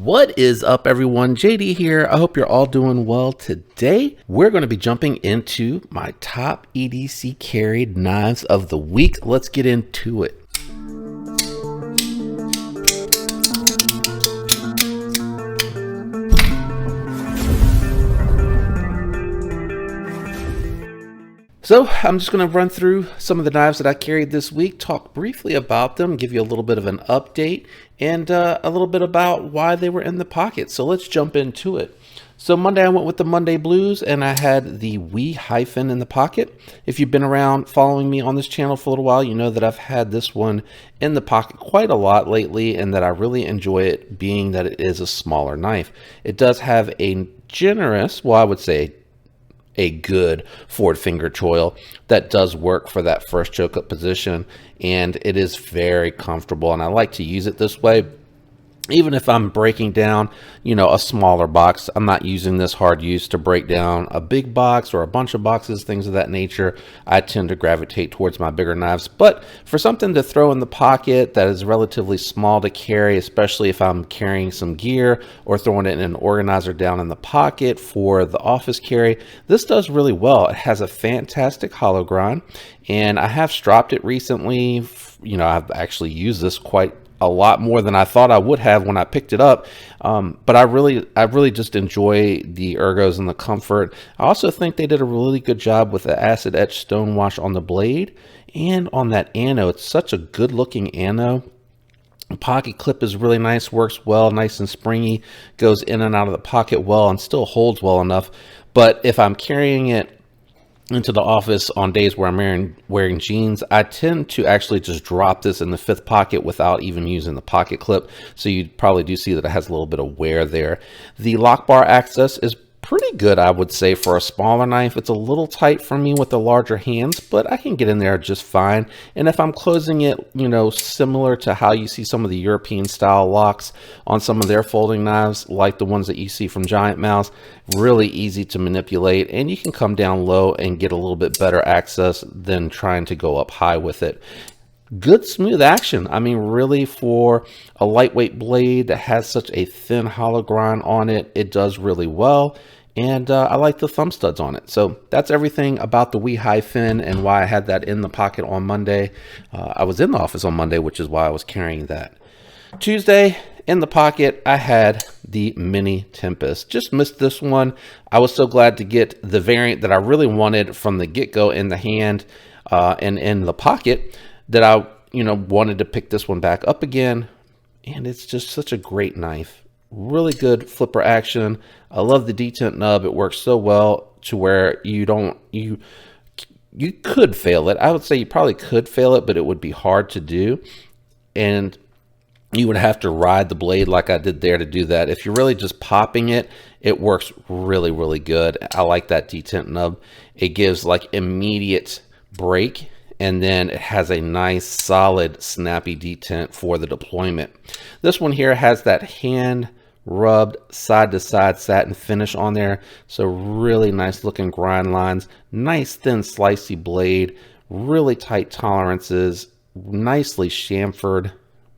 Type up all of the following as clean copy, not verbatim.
What is up, everyone? JD here. I hope you're all doing well. Today, we're going to be jumping into my top EDC carried knives of the week. Let's get into it. So I'm just going to run through some of the knives that I carried this week, talk briefly about them, give you a little bit of an update, and a little bit about why they were in the pocket. So let's jump into it. So Monday I went with the Monday Blues, and I had the Wu hyphen in the pocket. If you've been around following me on this channel for a little while, you know that I've had this one in the pocket quite a lot lately, and that I really enjoy it, being that it is a smaller knife. It does have a generous, well, I would say a good forward finger choil that does work for that first choke up position, and it is very comfortable, and I like to use it this way. Even if I'm breaking down, a smaller box, I'm not using this hard use to break down a big box or a bunch of boxes, things of that nature. I tend to gravitate towards my bigger knives, but for something to throw in the pocket that is relatively small to carry, especially if I'm carrying some gear or throwing it in an organizer down in the pocket for the office carry, this does really well. It has a fantastic hollow grind, and I have stropped it recently. I've actually used this quite a lot more than I thought I would have when I picked it up, but I really just enjoy the ergos and the comfort. I also think they did a really good job with the acid etched stone wash on the blade and on that ano. It's such a good looking ano. The pocket clip is really nice, works well, nice and springy, goes in and out of the pocket well, and still holds well enough. But if I'm carrying it into the office on days where I'm wearing jeans, I tend to actually just drop this in the fifth pocket without even using the pocket clip. So you probably do see that it has a little bit of wear there. The lock bar access is pretty good, I would say, for a smaller knife. It's a little tight for me with the larger hands, but I can get in there just fine. And if I'm closing it, similar to how you see some of the European style locks on some of their folding knives, like the ones that you see from Giant Mouse, really easy to manipulate, and you can come down low and get a little bit better access than trying to go up high with it. Good smooth action. I mean, really, for a lightweight blade that has such a thin hollow grind on it, it does really well. And I like the thumb studs on it. So that's everything about the Wu hyphen and why I had that in the pocket on Monday. I was in the office on Monday, which is why I was carrying that. Tuesday, in the pocket, I had the Mini Tempest. Just missed this one. I was so glad to get the variant that I really wanted from the get-go in the hand and in the pocket, that I wanted to pick this one back up again. And it's just such a great knife. Really good flipper action. I love the detent nub. It works so well to where you could fail it. I would say you probably could fail it, but it would be hard to do, and you would have to ride the blade like I did there to do that. If you're really just popping it, it works really, really good. I like that detent nub. It gives like immediate break, and then it has a nice solid snappy detent for the deployment. This one here has that hand rubbed side to side satin finish on there, so really nice looking grind lines, nice thin slicey blade, really tight tolerances, nicely chamfered,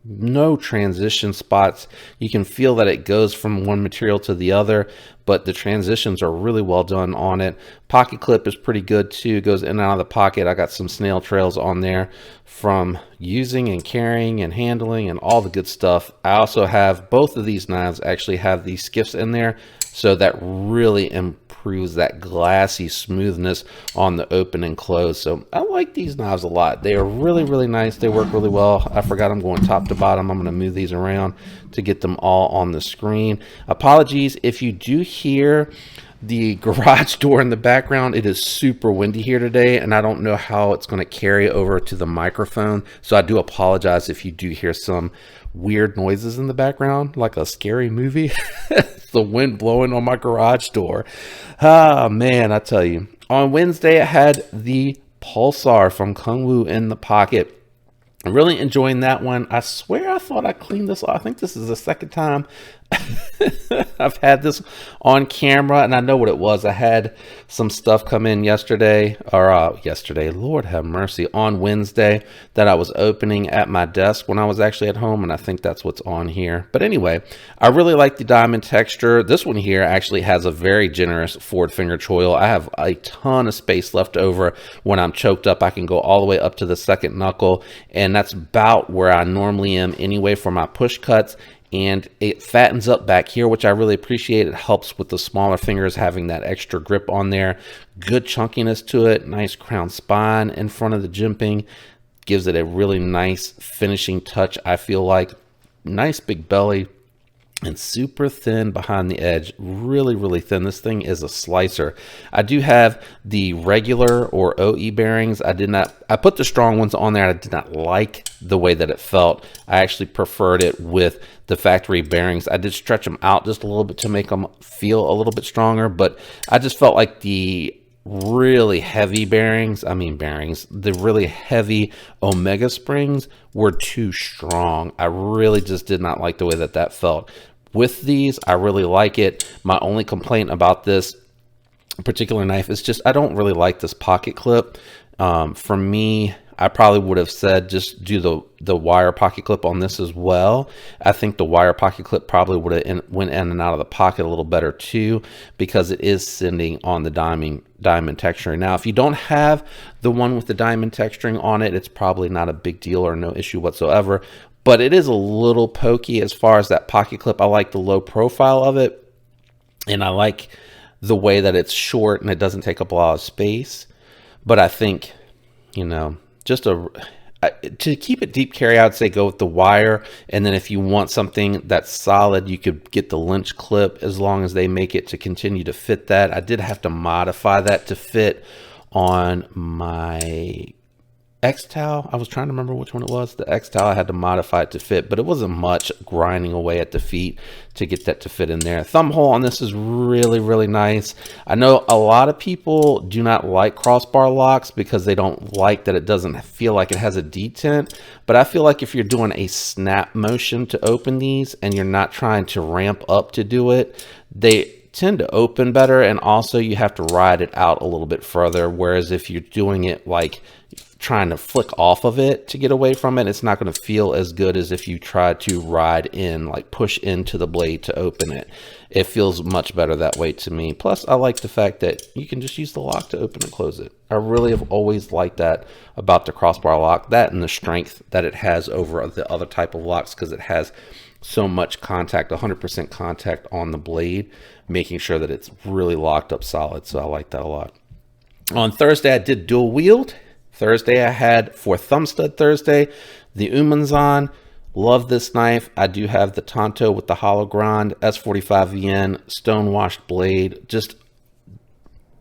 no transition spots. You can feel that it goes from one material to the other, but the transitions are really well done on it. Pocket clip is pretty good too. It goes in and out of the pocket. I got some snail trails on there from using and carrying and handling and all the good stuff. I also have both of these knives actually have these skiffs in there, so that really improves that glassy smoothness on the open and close. So I like these knives a lot. They are really, really nice. They work really well. I forgot I'm going top to bottom. I'm going to move these around to get them all on the screen. Apologies if you do hear the garage door in the background. It is super windy here today, and I don't know how it's going to carry over to the microphone, so I do apologize if you do hear some weird noises in the background, like a scary movie. It's the wind blowing on my garage door. Ah, man, I tell you. On Wednesday, I had the Pulsar from Kung Wu in the pocket. I'm really enjoying that one. I swear I thought I cleaned this off. I think this is the second time I've had this on camera and I know what it was. I had some stuff come in yesterday, Lord have mercy, on Wednesday that I was opening at my desk when I was actually at home, and I think that's what's on here. But anyway, I really like the diamond texture. This one here actually has a very generous forward finger choil. I have a ton of space left over. When I'm choked up, I can go all the way up to the second knuckle, and that's about where I normally am anyway for my push cuts. And it fattens up back here, which I really appreciate. It helps with the smaller fingers having that extra grip on there. Good chunkiness to it. Nice crown spine in front of the jimping. Gives it a really nice finishing touch, I feel like. Nice big belly. And super thin behind the edge, really, really thin. This thing is a slicer. I do have the regular or OE bearings. I put the strong ones on there. I did not like the way that it felt. I actually preferred it with the factory bearings. I did stretch them out just a little bit to make them feel a little bit stronger, but I just felt like the really heavy the really heavy Omega springs were too strong. I really just did not like the way that that felt. With these, I really like it. My only complaint about this particular knife is just I don't really like this pocket clip. For me, I probably would have said just do the wire pocket clip on this as well. I think the wire pocket clip probably would have went in and out of the pocket a little better too, because it is sitting on the diamond texturing. Now, if you don't have the one with the diamond texturing on it, it's probably not a big deal or no issue whatsoever. But it is a little pokey as far as that pocket clip. I like the low profile of it, and I like the way that it's short and it doesn't take up a lot of space. But I think, you know, to keep it deep carry, I would say go with the wire. And then if you want something that's solid, you could get the Lynch clip, as long as they make it to continue to fit that. I did have to modify that to fit on my X-Tau. I was trying to remember which one it was. The X-Tau, I had to modify it to fit, but it wasn't much grinding away at the feet to get that to fit in there. Thumb hole on this is really, really nice. I know a lot of people do not like crossbar locks because they don't like that it doesn't feel like it has a detent, but I feel like if you're doing a snap motion to open these and you're not trying to ramp up to do it, they tend to open better, and also you have to ride it out a little bit further, whereas if you're doing it like trying to flick off of it to get away from it, it's not going to feel as good as if you try to ride in, like push into the blade to open it. It feels much better that way to me. Plus, I like the fact that you can just use the lock to open and close it. I really have always liked that about the crossbar lock, that and the strength that it has over the other type of locks, because it has so much contact, 100% contact on the blade, making sure that it's really locked up solid. So I like that a lot. On Thursday, I did dual wield. Thursday, I had for thumb stud Thursday, the Umanzan. Love this knife. I do have the Tonto with the hollow grind, S45VN, stone washed blade. Just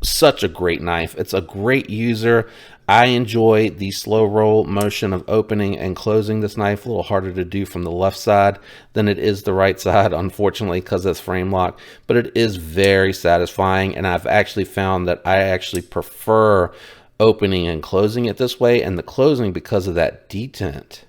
such a great knife. It's a great user. I enjoy the slow roll motion of opening and closing this knife. A little harder to do from the left side than it is the right side, unfortunately, because it's frame lock, but it is very satisfying. And I've actually found that I actually prefer opening and closing it this way, and the closing because of that detent.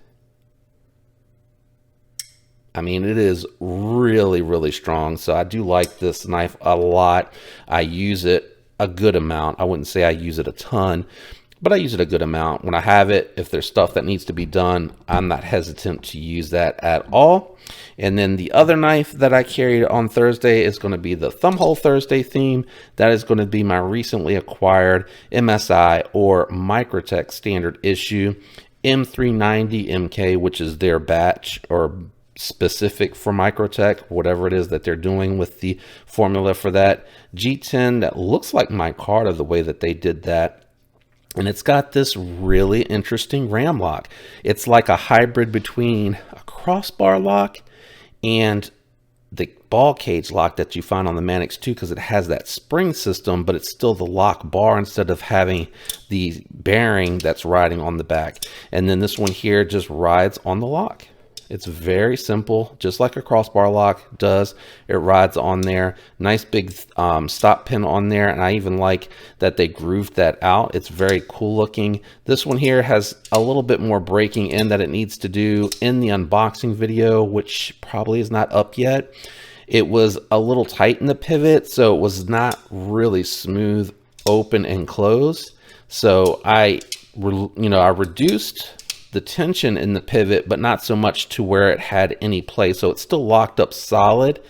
I mean, it is really, really strong. So I do like this knife a lot. I use it a good amount. I wouldn't say I use it a ton, but I use it a good amount. When I have it, if there's stuff that needs to be done, I'm not hesitant to use that at all. And then the other knife that I carried on Thursday is going to be the Thumbhole Thursday theme. That is going to be my recently acquired MSI or Microtech standard issue M390 MK, which is their batch or specific for Microtech, whatever it is that they're doing with the formula for that. G10 that looks like micarta the way that they did that. And it's got this really interesting ram lock. It's like a hybrid between a crossbar lock and the ball cage lock that you find on the Manix 2, because it has that spring system, but it's still the lock bar instead of having the bearing that's riding on the back. And then this one here just rides on the lock. It's very simple, just like a crossbar lock does. It rides on there. Nice big stop pin on there, and I even like that they grooved that out. It's very cool looking. This one here has a little bit more breaking in that it needs to do in the unboxing video, which probably is not up yet. it was a little tight in the pivot, so it was not really smooth open and close. So I reduced the tension in the pivot, but not so much to where it had any play. So it's still locked up solid,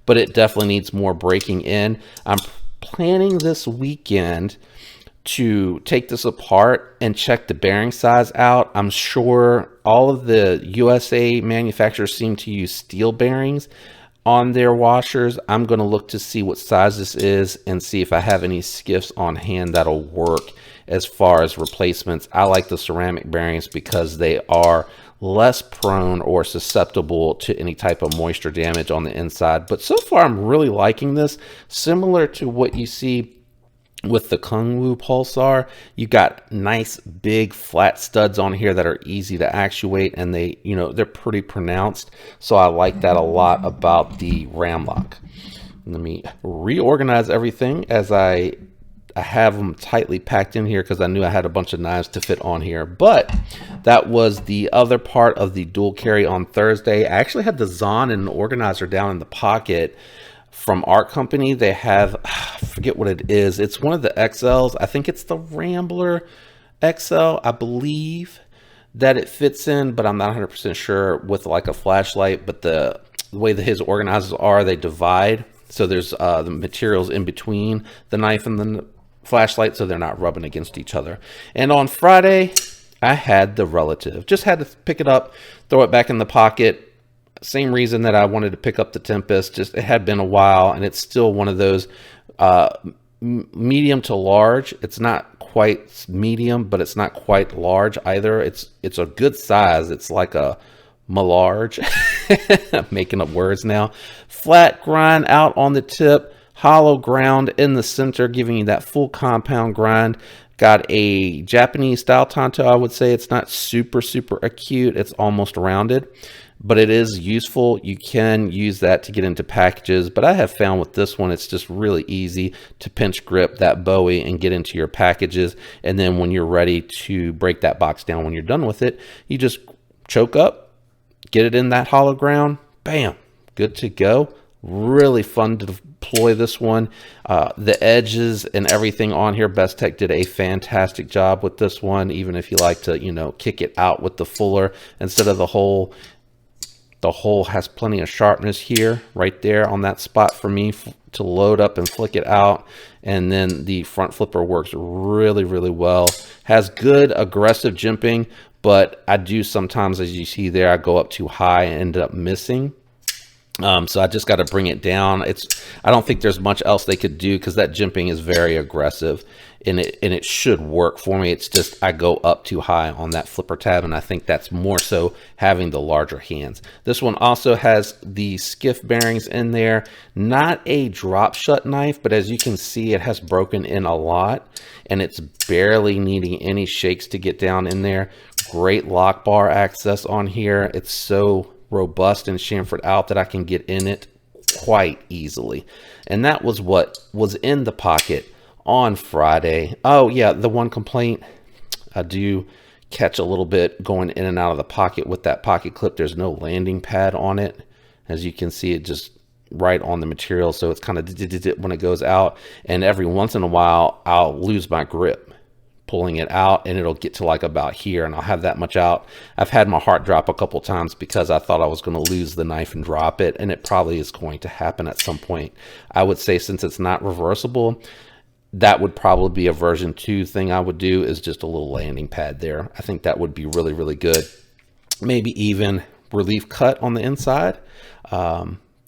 but it definitely needs more breaking in. I'm planning this weekend to take this apart and check the bearing size out. I'm sure all of the USA manufacturers seem to use steel bearings on their washers. I'm going to look to see what size this is and see if I have any skiffs on hand that'll work as far as replacements. I like the ceramic bearings because they are less prone or susceptible to any type of moisture damage on the inside. But so far, I'm really liking this. Similar to what you see with the Wu Pulsar, you got nice big flat studs on here that are easy to actuate, and they're pretty pronounced. So I like that a lot about the ram lock. Let me reorganize everything as I have them tightly packed in here because I knew I had a bunch of knives to fit on here. But that was the other part of the dual carry on Thursday. I actually had the Zahn and an organizer down in the pocket from Art Company. They have, I forget what it is. It's one of the XLs. I think it's the Rambler XL, I believe that it fits in, but I'm not 100% sure with like a flashlight. But the way that his organizers are, they divide. So there's the materials in between the knife and the flashlight, so they're not rubbing against each other. And on Friday, I had the Relative. Just had to pick it up, throw it back in the pocket. Same reason that I wanted to pick up the Tempest. Just it had been a while, and it's still one of those medium to large. It's not quite medium, but it's not quite large either. It's a good size. It's like a large. I'm making up words now. Flat grind out on the tip, hollow ground in the center, giving you that full compound grind. Got a Japanese style Tonto. I would say it's not super acute. It's almost rounded, but it is useful. You can use that to get into packages, but I have found with this one, it's just really easy to pinch grip that Bowie and get into your packages. And then when you're ready to break that box down, when you're done with it, you just choke up, get it in that hollow ground, bam, good to go. Really fun to deploy this one. The edges and everything on here, Besttech did a fantastic job with this one. Even if you like to, kick it out with the fuller instead of the hole. The hole has plenty of sharpness here, right there on that spot for me to load up and flick it out. And then the front flipper works really well. Has good aggressive jimping, but I do sometimes, as you see there, I go up too high and end up missing. So I just got to bring it down. I don't think there's much else they could do because that jimping is very aggressive, and it should work for me. It's just I go up too high on that flipper tab, and I think that's more so having the larger hands. This one also has the skiff bearings in there. Not a drop shut knife, but as you can see, it has broken in a lot, and it's barely needing any shakes to get down in there. Great lock bar access on here. It's so robust and chamfered out that I can get in it quite easily. And that was what was in the pocket on Friday. Oh yeah, the one complaint, I do catch a little bit going in and out of the pocket with that pocket clip. There's no landing pad on it. As you can see, it just right on the material, so it's kind of when it goes out, and every once in a while I'll lose my grip pulling it out, and it'll get to like about here, and I'll have that much out. I've had my heart drop a couple times because I thought I was going to lose the knife and drop it, and it probably is going to happen at some point. I would say since it's not reversible, that would probably be a version 2 thing I would do, is just a little landing pad there. I think that would be really good. Maybe even relief cut on the inside,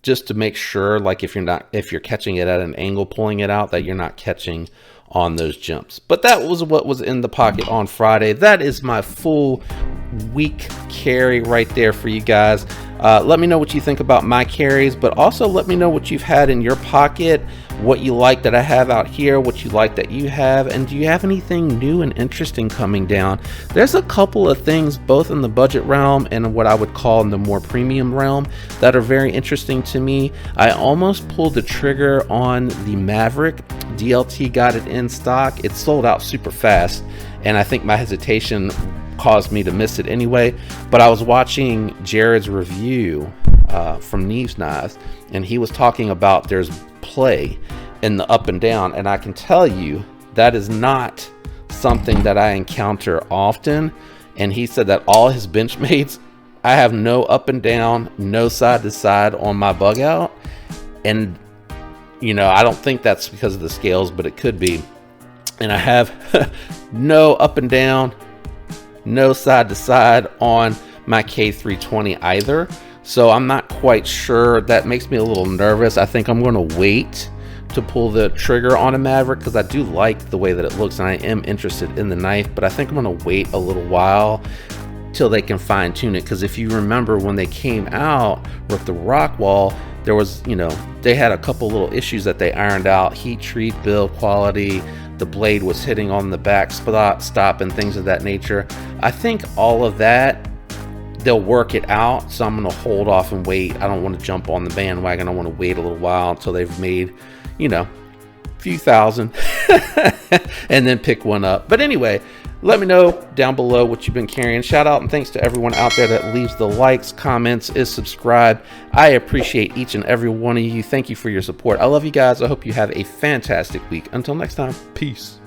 just to make sure, like if you're catching it at an angle pulling it out, that you're not catching on those jumps. But that was what was in the pocket on Friday. That is my full week carry right there for you guys. Let me know what you think about my carries, but also let me know what you've had in your pocket, what you like that I have out here, what you like that you have, and do you have anything new and interesting coming down? There's a couple of things both in the budget realm and what I would call in the more premium realm that are very interesting to me. I almost pulled the trigger on the Maverick. DLT got it in stock. It sold out super fast, and I think my hesitation caused me to miss it anyway. But I was watching Jared's review from Neve's Knives, and he was talking about there's play in the up and down, and I can tell you that is not something that I encounter often. And he said that all his Benchmates, I have no up and down, no side to side on my bug out. And you know, I don't think that's because of the scales, but it could be. And I have no up and down, no side to side on my K320 either. So I'm not quite sure. That makes me a little nervous. I think I'm going to wait to pull the trigger on a Maverick because I do like the way that it looks and I am interested in the knife, but I think I'm going to wait a little while till they can fine tune it. Because if you remember when they came out with the Rockwall, there was, you know, they had a couple little issues that they ironed out: heat treat, build quality, the blade was hitting on the back stop and things of that nature. I think all of that, they'll work it out. So I'm going to hold off and wait. I don't want to jump on the bandwagon. I want to wait a little while until they've made, you know, a few thousand and then pick one up. But anyway, let me know down below what you've been carrying. Shout out and thanks to everyone out there that leaves the likes, comments, is subscribed. I appreciate each and every one of you. Thank you for your support. I love you guys. I hope you have a fantastic week. Until next time, peace.